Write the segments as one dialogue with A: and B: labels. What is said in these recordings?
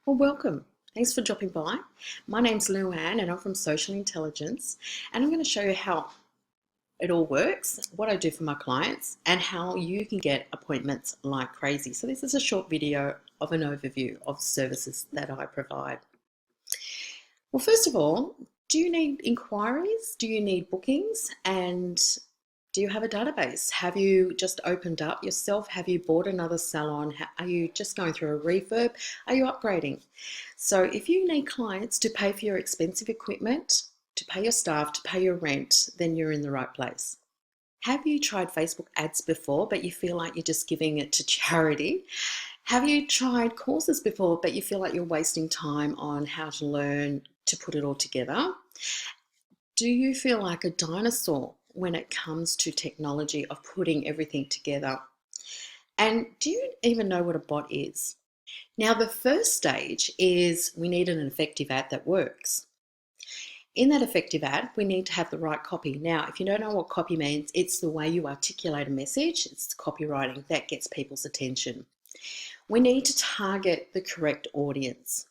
A: Well, welcome. Thanks for dropping by. My name's Luann and I'm from Social Intelligence, and I'm going to show you how it all works, what I do for my clients, and how you can get appointments like crazy. So this is a short video of an overview of services that I provide. Well, first of all, do you need inquiries? Do you need bookings? And do you have a database? Have you just opened up yourself? Have you bought another salon? Are you just going through a refurb? Are you upgrading? So if you need clients to pay for your expensive equipment, to pay your staff, to pay your rent, then you're in the right place. Have you tried Facebook ads before, but you feel like you're just giving it to charity? Have you tried courses before, but you feel like you're wasting time on how to learn to put it all together? Do you feel like a dinosaur when it comes to technology of putting everything together? And do you even know what a bot is? Now, the first stage is we need an effective ad that works. In that effective ad, we need to have the right copy. Now, if you don't know what copy means, it's the way you articulate a message. It's the copywriting that gets people's attention. We need to target the correct audience,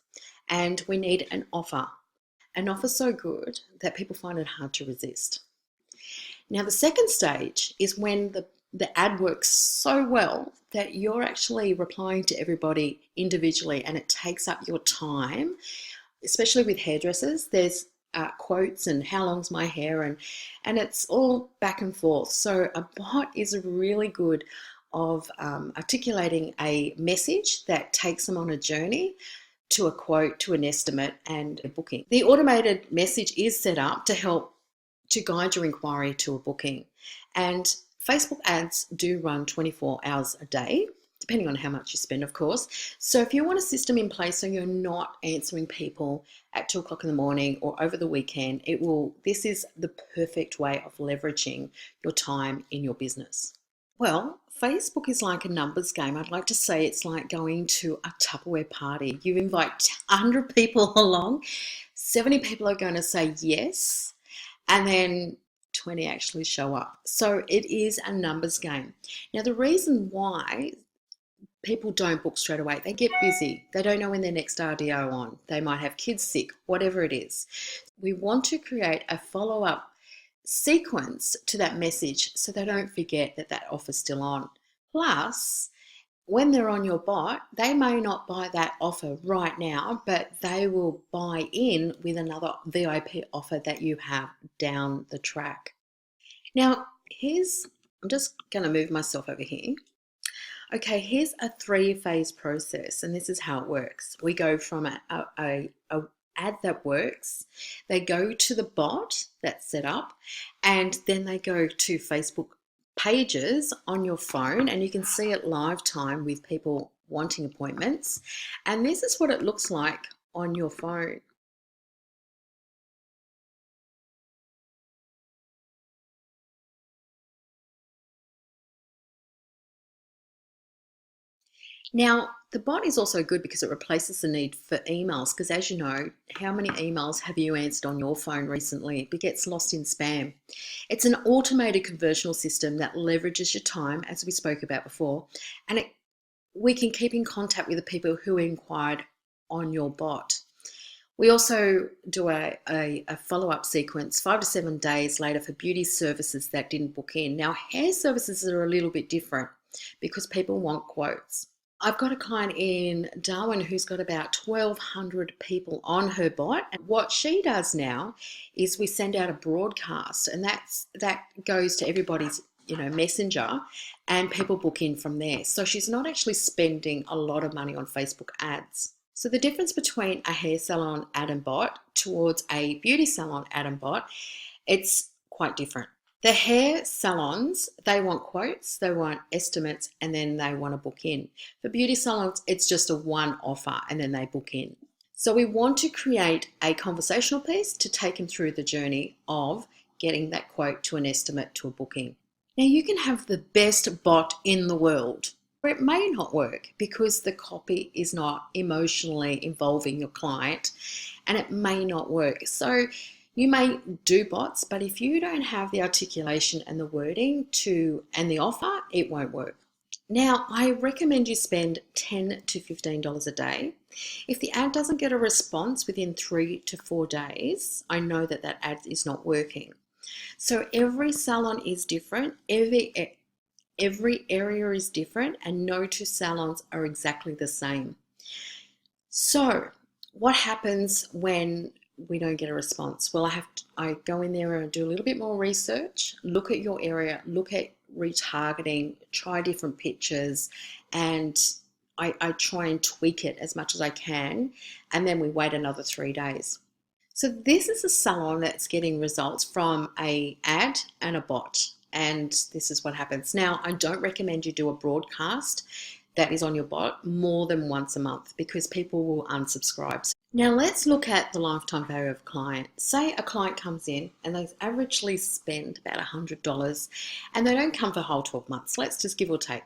A: and we need an offer so good that people find it hard to resist. Now, the second stage is when the ad works so well that you're actually replying to everybody individually and it takes up your time, especially with hairdressers. There's quotes and how long's my hair, and it's all back and forth. So a bot is really good of articulating a message that takes them on a journey to a quote, to an estimate, and a booking. The automated message is set up to help to guide your inquiry to a booking. And Facebook ads do run 24 hours a day, depending on how much you spend, of course. So if you want a system in place so you're not answering people at 2 o'clock in the morning or over the weekend, this is the perfect way of leveraging your time in your business. Well, Facebook is like a numbers game. I'd like to say it's like going to a Tupperware party. You invite 100 people along, 70 people are going to say yes, and then 20 actually show up. So it is a numbers game. Now, the reason why people don't book straight away, they get busy. They don't know when their next RDO on. They might have kids sick, whatever it is. We want to create a follow-up sequence to that message so they don't forget that that offer's still on. Plus, when they're on your bot, they may not buy that offer right now, but they will buy in with another VIP offer that you have down the track. Now, I'm just going to move myself over here. Okay, here's a 3-phase process, and this is how it works. We go from a ad that works, they go to the bot that's set up, and then they go to Facebook pages on your phone, and you can see it live time with people wanting appointments. And this is what it looks like on your phone. Now, the bot is also good because it replaces the need for emails, because as you know, how many emails have you answered on your phone recently? It gets lost in spam. It's an automated conversational system that leverages your time, as we spoke about before, and we can keep in contact with the people who inquired on your bot. We also do a follow-up sequence 5 to 7 days later for beauty services that didn't book in. Now, hair services are a little bit different because people want quotes. I've got a client in Darwin who's got about 1,200 people on her bot. And what she does now is we send out a broadcast, and that goes to everybody's messenger, and people book in from there. So she's not actually spending a lot of money on Facebook ads. So the difference between a hair salon ad and bot towards a beauty salon ad and bot, it's quite different. The hair salons, they want quotes, they want estimates, and then they want to book in. For beauty salons, it's just a one offer and then they book in. So we want to create a conversational piece to take them through the journey of getting that quote to an estimate to a booking. Now, you can have the best bot in the world, or it may not work because the copy is not emotionally involving your client, and it may not work. So you may do bots, but if you don't have the articulation and the wording and the offer, it won't work. Now, I recommend you spend $10 to $15 a day. If the ad doesn't get a response within 3 to 4 days, I know that that ad is not working. So every salon is different, every area is different, and no two salons are exactly the same. So what happens when we don't get a response? Well, I go in there and do a little bit more research, look at your area, look at retargeting, try different pictures, and I try and tweak it as much as I can, and then we wait another 3 days. So this is a salon that's getting results from a ad and a bot, and this is what happens. Now, I don't recommend you do a broadcast that is on your bot more than once a month because people will unsubscribe. Now let's look at the lifetime value of a client. Say a client comes in and they averagely spend about $100 and they don't come for a whole 12 months. Let's just give or take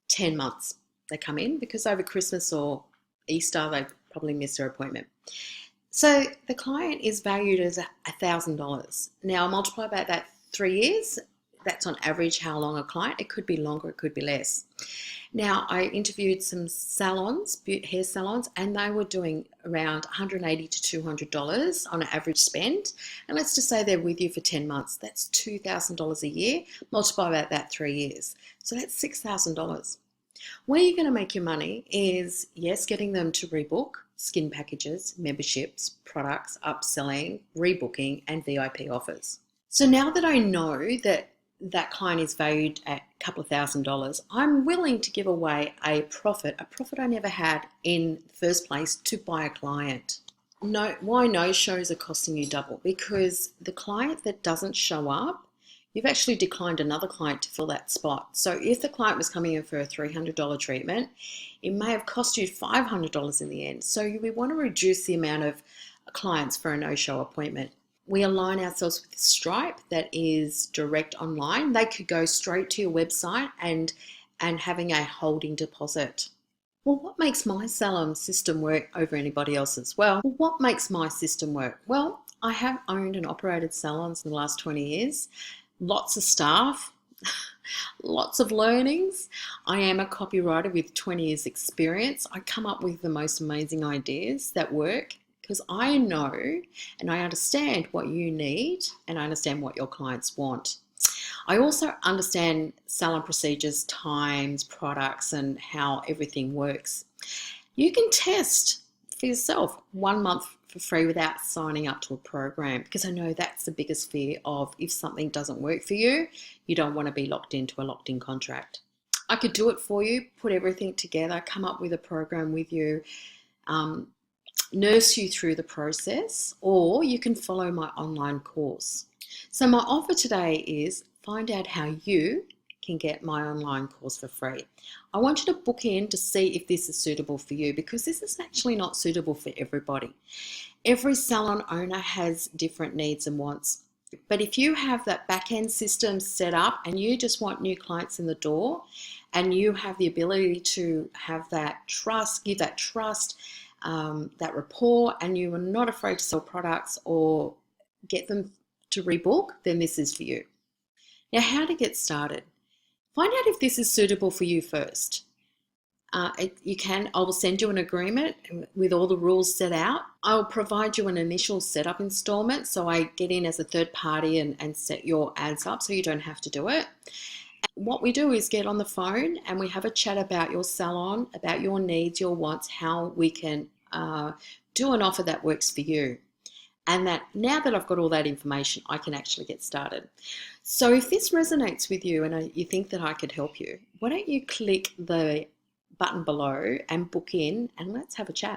A: 10 months. They come in because over Christmas or Easter they probably miss their appointment. So the client is valued as $1,000. Now multiply by that 3 years. That's on average how long a client. It could be longer, it could be less. Now, I interviewed some salons, hair salons, and they were doing around $180 to $200 on an average spend. And let's just say they're with you for 10 months. That's $2,000 a year. Multiply by that 3 years. So that's $6,000. Where you're going to make your money is, yes, getting them to rebook, skin packages, memberships, products, upselling, rebooking, and VIP offers. So now that I know that that client is valued at a couple of $1,000s, I'm willing to give away a profit I never had in the first place to buy a client. No, why no shows are costing you double? Because the client that doesn't show up, you've actually declined another client to fill that spot. So if the client was coming in for a $300 treatment, it may have cost you $500 in the end. So we want to reduce the amount of clients for a no-show appointment. We align ourselves with Stripe that is direct online. They could go straight to your website and having a holding deposit. Well, what makes my salon system work over anybody else's? Well, what makes my system work? Well, I have owned and operated salons in the last 20 years, lots of staff, lots of learnings. I am a copywriter with 20 years experience. I come up with the most amazing ideas that work, because I know and I understand what you need and I understand what your clients want. I also understand salon procedures, times, products, and how everything works. You can test for yourself 1 month for free without signing up to a program, because I know that's the biggest fear of, if something doesn't work for you, you don't want to be locked into a locked-in contract. I could do it for you, put everything together, come up with a program with you, nurse you through the process, or you can follow my online course. So my offer today is find out how you can get my online course for free. I want you to book in to see if this is suitable for you, because this is actually not suitable for everybody. Every salon owner has different needs and wants. But if you have that back-end system set up and you just want new clients in the door and you have the ability to have that trust, give that trust, that rapport, and you are not afraid to sell products or get them to rebook, then this is for you. Now, how to get started? Find out if this is suitable for you first. I will send you an agreement with all the rules set out. I'll provide you an initial setup installment, so I get in as a third party and set your ads up so you don't have to do it. What we do is get on the phone and we have a chat about your salon, about your needs, your wants, how we can do an offer that works for you. And that now that I've got all that information, I can actually get started. So if this resonates with you and you think that I could help you, why don't you click the button below and book in and let's have a chat.